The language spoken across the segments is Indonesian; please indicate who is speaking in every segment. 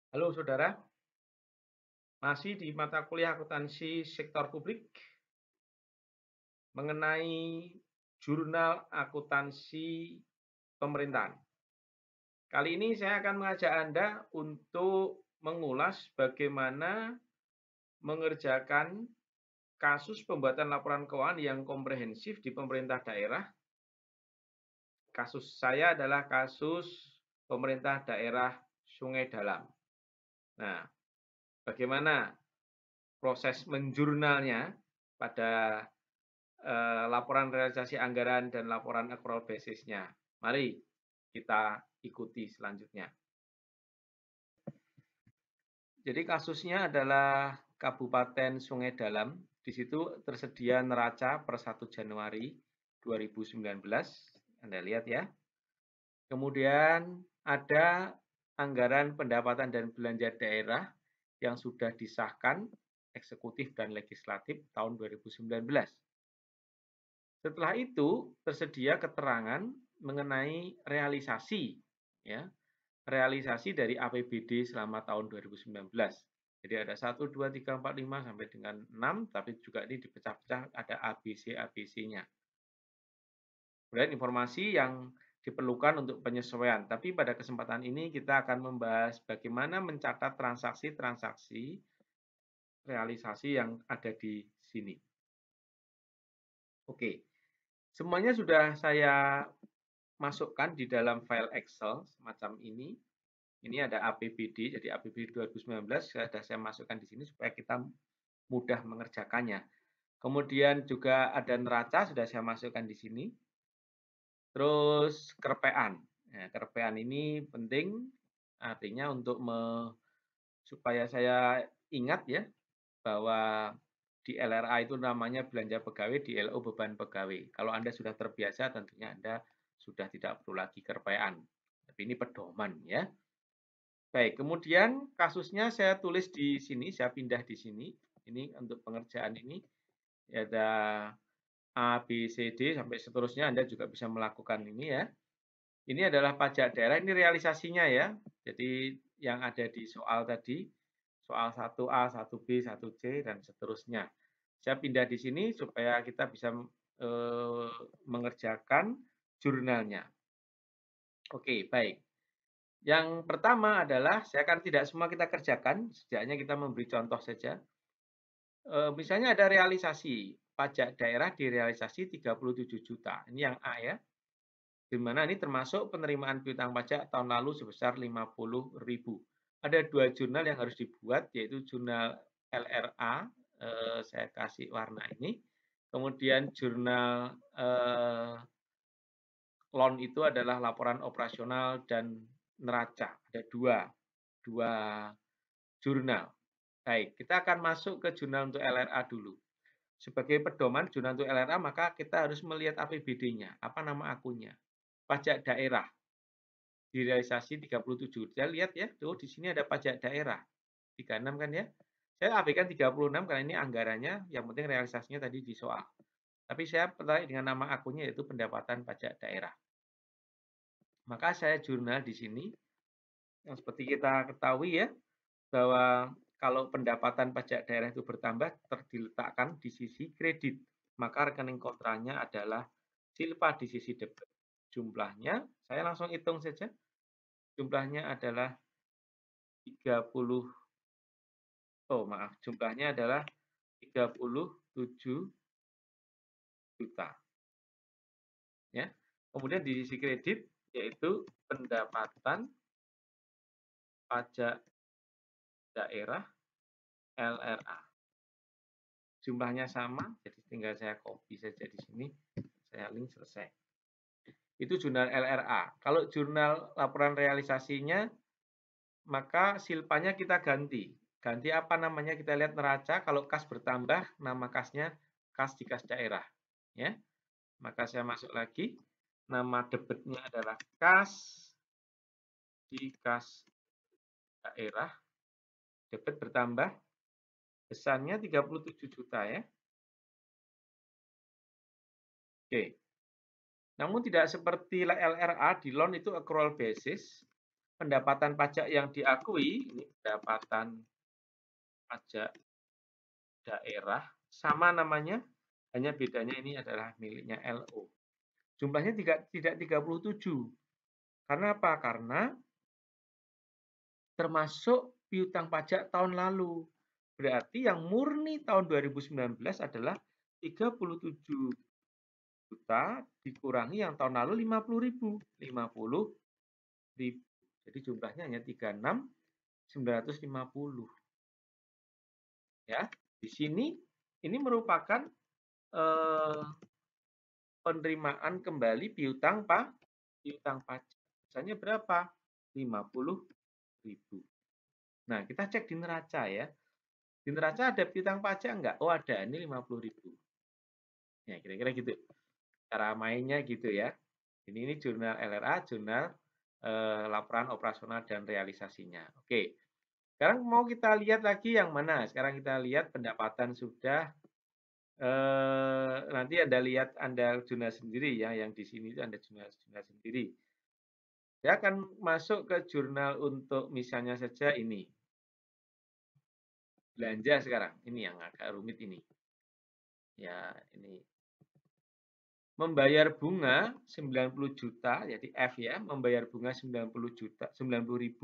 Speaker 1: Halo saudara, masih di mata kuliah akuntansi sektor publik mengenai jurnal akuntansi pemerintahan. Kali ini saya akan mengajak Anda untuk mengulas bagaimana mengerjakan kasus pembuatan laporan keuangan yang komprehensif di pemerintah daerah. Kasus saya adalah kasus pemerintah daerah Sungai Dalam. Nah, bagaimana proses menjurnalnya pada laporan realisasi anggaran dan laporan accrual basis-nya. Mari kita ikuti selanjutnya. Jadi kasusnya adalah Kabupaten Sungai Dalam. Di situ tersedia neraca per 1 Januari 2019. Anda lihat ya. Kemudian ada anggaran pendapatan dan belanja daerah yang sudah disahkan eksekutif dan legislatif tahun 2019. Setelah itu tersedia keterangan mengenai realisasi, ya, realisasi dari APBD selama tahun 2019. Jadi ada 1, 2, 3, 4, 5 sampai dengan 6, tapi juga ini dipecah-pecah ada ABC-ABC-nya. Kemudian informasi yang diperlukan untuk penyesuaian. Tapi pada kesempatan ini kita akan membahas bagaimana mencatat transaksi-transaksi realisasi yang ada di sini. Oke, semuanya sudah saya masukkan di dalam file Excel semacam ini. Ini ada APBD, jadi APBD 2019 sudah saya masukkan di sini supaya kita mudah mengerjakannya. Kemudian juga ada neraca sudah saya masukkan di sini. Terus kerpean. Nah, kerpean ini penting artinya untuk supaya saya ingat ya bahwa di LRA itu namanya belanja pegawai, di LO beban pegawai. Kalau Anda sudah terbiasa tentunya Anda sudah tidak perlu lagi kerpean. Tapi ini pedoman ya. Baik, kemudian kasusnya saya tulis di sini, saya pindah di sini. Ini untuk pengerjaan ini ada A, B, C, D sampai seterusnya Anda juga bisa melakukan ini ya. Ini adalah pajak daerah, ini realisasinya ya. Jadi yang ada di soal tadi, soal 1A, 1B, 1C dan seterusnya. Saya pindah di sini supaya kita bisa mengerjakan jurnalnya. Oke, baik. Yang pertama adalah, saya akan tidak semua kita kerjakan, setidaknya kita memberi contoh saja. Misalnya ada realisasi, pajak daerah direalisasi 37 juta, ini yang A ya, di mana ini termasuk penerimaan piutang pajak tahun lalu sebesar 50.000. Ada 2 jurnal yang harus dibuat, yaitu jurnal LRA, saya kasih warna ini, kemudian jurnal LON itu adalah laporan operasional dan neraca, ada dua jurnal. Baik, kita akan masuk ke jurnal untuk LRA dulu. Sebagai pedoman jurnal untuk LRA, maka kita harus melihat APBD-nya, apa nama akunnya. Pajak daerah, direalisasi 37. Saya lihat ya, tuh di sini ada pajak daerah, 36 kan ya. Saya abaikan 36 karena ini anggarannya, yang penting realisasinya tadi di soal. Tapi saya tertarik dengan nama akunnya yaitu pendapatan pajak daerah. Maka saya jurnal di sini, yang seperti kita ketahui ya, bahwa kalau pendapatan pajak daerah itu bertambah diletakkan di sisi kredit, maka rekening kontranya adalah silpa di sisi debit. Jumlahnya, saya langsung hitung saja, jumlahnya adalah 30, oh maaf, jumlahnya adalah 37 juta. Ya. Kemudian di sisi kredit, yaitu pendapatan pajak daerah LRA. Jumlahnya sama, jadi tinggal saya copy saja di sini, saya link selesai. Itu jurnal LRA. Kalau jurnal laporan realisasinya, maka silpanya kita ganti. Ganti apa namanya kita lihat neraca, kalau kas bertambah, nama kasnya kas di kas daerah. Ya. Maka saya masuk lagi, nama debitnya adalah kas di kas daerah, debit bertambah, besarnya 37 juta ya. Oke. Namun tidak seperti LRA, di loan itu accrual basis. pendapatan pajak yang diakui, ini pendapatan pajak daerah, sama namanya, hanya bedanya ini adalah miliknya LO. Jumlahnya tidak 37. Karena apa? Karena termasuk piutang pajak tahun lalu. Berarti yang murni tahun 2019 adalah 37 juta dikurangi yang tahun lalu 50.000. 50.000. Jadi jumlahnya hanya 36.950. Ya, di sini ini merupakan eh, penerimaan kembali piutang pajak. Misalnya berapa? 50.000. Nah, kita cek di neraca ya. Di neraca ada piutang pajak enggak? Oh, ada. Ini 50.000. Ya, kira-kira gitu. Cara mainnya gitu ya. Ini jurnal LRA, jurnal laporan operasional dan realisasinya. Oke. Sekarang mau kita lihat lagi yang mana? Sekarang kita lihat pendapatan sudah nanti Anda lihat Anda jurnal sendiri ya, yang di sini itu Anda jurnal sendiri. Saya akan masuk ke jurnal untuk misalnya saja ini. Belanja sekarang. Ini yang agak rumit ini. Ya, ini. Membayar bunga 90 juta, jadi F ya, membayar bunga 90 juta, 90.000,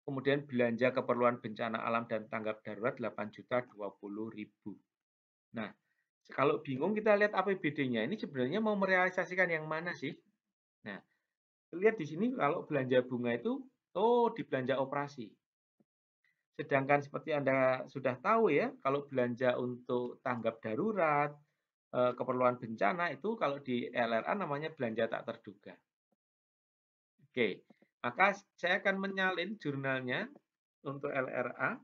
Speaker 1: kemudian belanja keperluan bencana alam dan tanggap darurat 8 juta 20.000. Nah, kalau bingung kita lihat APBD-nya. Ini sebenarnya mau merealisasikan yang mana sih? Nah, lihat di sini kalau belanja bunga itu, oh di belanja operasi. Sedangkan seperti Anda sudah tahu ya, kalau belanja untuk tanggap darurat, keperluan bencana itu kalau di LRA namanya belanja tak terduga. Oke, maka saya akan menyalin jurnalnya untuk LRA,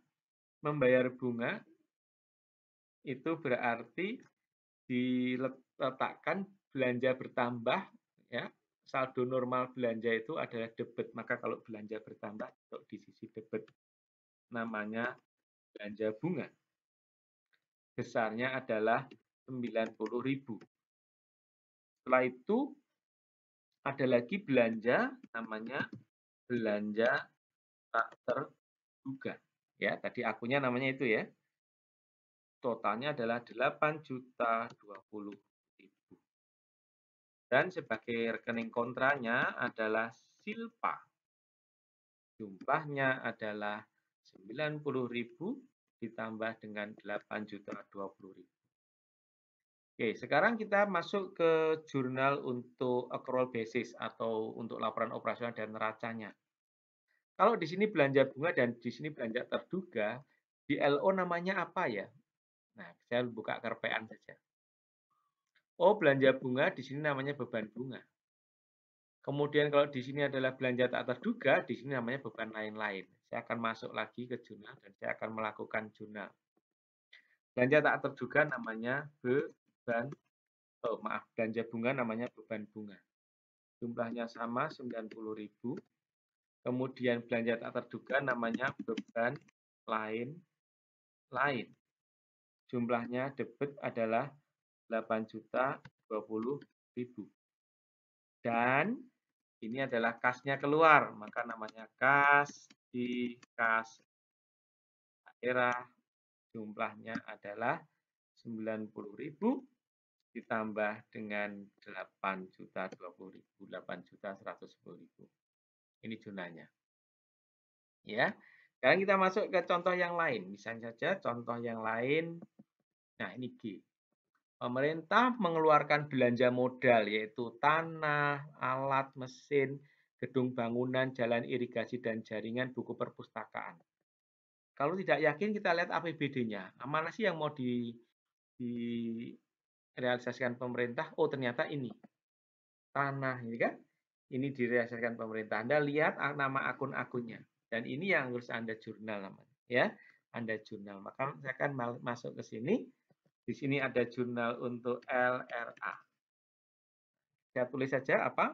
Speaker 1: membayar bunga, itu berarti diletakkan belanja bertambah, ya, saldo normal belanja itu adalah debit. Maka kalau belanja bertambah, di sisi debit namanya belanja bunga. Besarnya adalah 90.000. Setelah itu ada lagi belanja namanya belanja tak terduga. Ya, tadi akunnya namanya itu ya. Totalnya adalah 8.020.000. Dan sebagai rekening kontranya adalah Silpa. Jumlahnya adalah 90.000 ditambah dengan 8.020.000. Oke, sekarang kita masuk ke jurnal untuk accrual basis atau untuk laporan operasional dan neracanya. Kalau di sini belanja bunga dan di sini belanja terduga, di LO namanya apa ya? Nah, saya buka kerpean saja. Oh, belanja bunga di sini namanya beban bunga. Kemudian kalau di sini adalah belanja tak terduga, di sini namanya beban lain-lain. Saya akan masuk lagi ke jurnal dan saya akan melakukan jurnal. Belanja tak terduga namanya beban, oh maaf, belanja bunga namanya beban bunga. Jumlahnya sama 90.000. Kemudian belanja tak terduga namanya beban lain-lain. Jumlahnya debit adalah 8.020.000. Dan ini adalah kasnya keluar, maka namanya kas di kas daerah. Jumlahnya adalah 90.000 ditambah dengan 8.020.000, 8.110.000. Ini jumlahnya. Ya. Sekarang kita masuk ke contoh yang lain. Misalnya saja contoh yang lain. Nah, ini G. Pemerintah mengeluarkan belanja modal yaitu tanah, alat, mesin, gedung bangunan, jalan irigasi dan jaringan buku perpustakaan. Kalau tidak yakin kita lihat APBD-nya. Mana sih yang mau direalisasikan pemerintah? Oh, ternyata ini. Tanah ini kan. Ini direalisasikan pemerintah. Anda lihat nama akun-akunnya. Dan ini yang harus Anda jurnal namanya, ya. Anda jurnal. Maka saya akan masuk ke sini. Di sini ada jurnal untuk LRA. Saya tulis saja apa?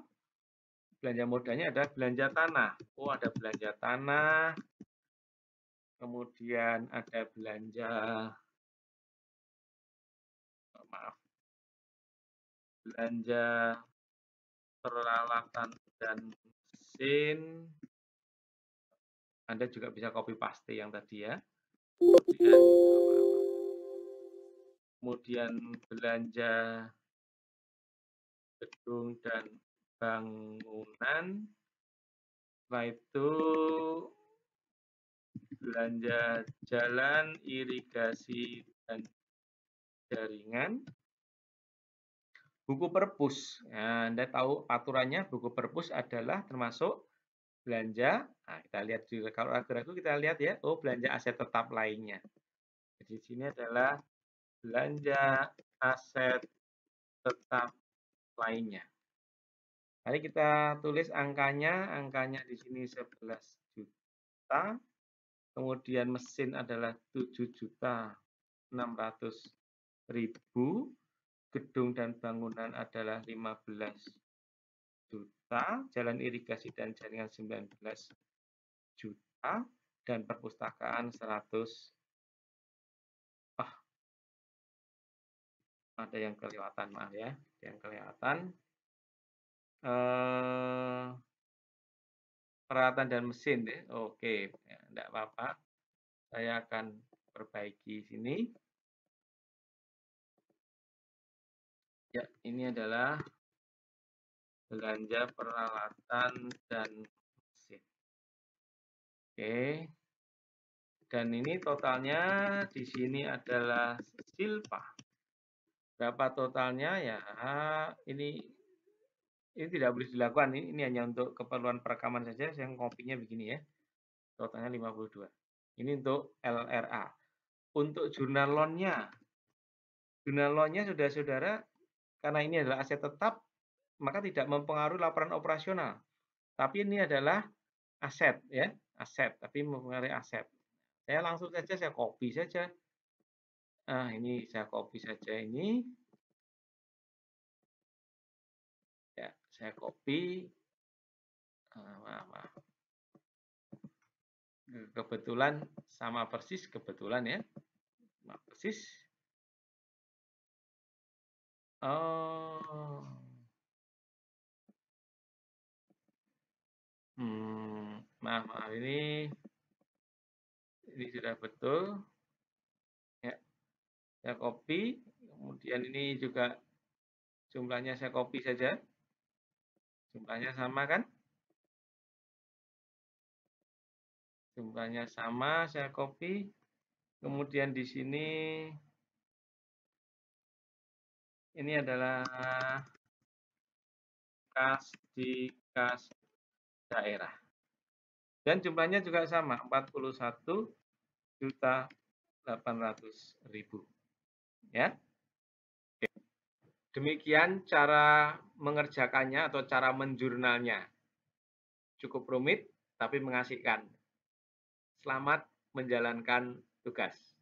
Speaker 1: Belanja modalnya ada belanja tanah. Oh, ada belanja tanah. Kemudian ada belanja, maaf, belanja peralatan dan mesin. Anda juga bisa copy paste yang tadi ya. Kemudian belanja gedung dan bangunan, setelah itu belanja jalan, irigasi, dan jaringan. Buku perpus, nah, Anda tahu aturannya, buku perpus adalah termasuk belanja. Nah, kita lihat juga, kalau ragu-ragu kita lihat ya, oh belanja aset tetap lainnya. Jadi di sini adalah belanja aset tetap lainnya. Mari kita tulis angkanya di sini 11 juta, kemudian mesin adalah 7.600.000, gedung dan bangunan adalah 15 juta, jalan irigasi dan jaringan 19 juta, dan perpustakaan 100. Ada yang kelewatan, maaf ya, yang kelewatan. Peralatan dan mesin ya, oke, ya, enggak apa-apa. Saya akan perbaiki sini. Ya, ini adalah belanja peralatan dan mesin. Oke. Dan ini totalnya di sini adalah silpa. Berapa totalnya ya? Ini tidak boleh dilakukan. Ini hanya untuk keperluan perekaman saja. Saya kopinya begini ya. Totalnya 52. Ini untuk LRA. Untuk jurnal loan-nya. Jurnal loan-nya saudara-saudara, karena ini adalah aset tetap, maka tidak mempengaruhi laporan operasional. Tapi ini adalah aset ya, aset, tapi mempengaruhi aset. Saya langsung saja saya copy saja. Ini saya copy saja ini. Ya, saya copy. Maaf. Kebetulan sama persis, kebetulan ya. Sama persis. Oh. Maaf ini sudah betul. Ya, saya copy. Kemudian ini juga jumlahnya saya copy saja. Jumlahnya sama kan? Jumlahnya sama, saya copy. Kemudian di sini ini adalah kas di kas daerah. Dan jumlahnya juga sama, 41.800.000. Ya. Demikian cara mengerjakannya atau cara menjurnalnya. Cukup rumit, tapi mengasihkan. Selamat menjalankan tugas.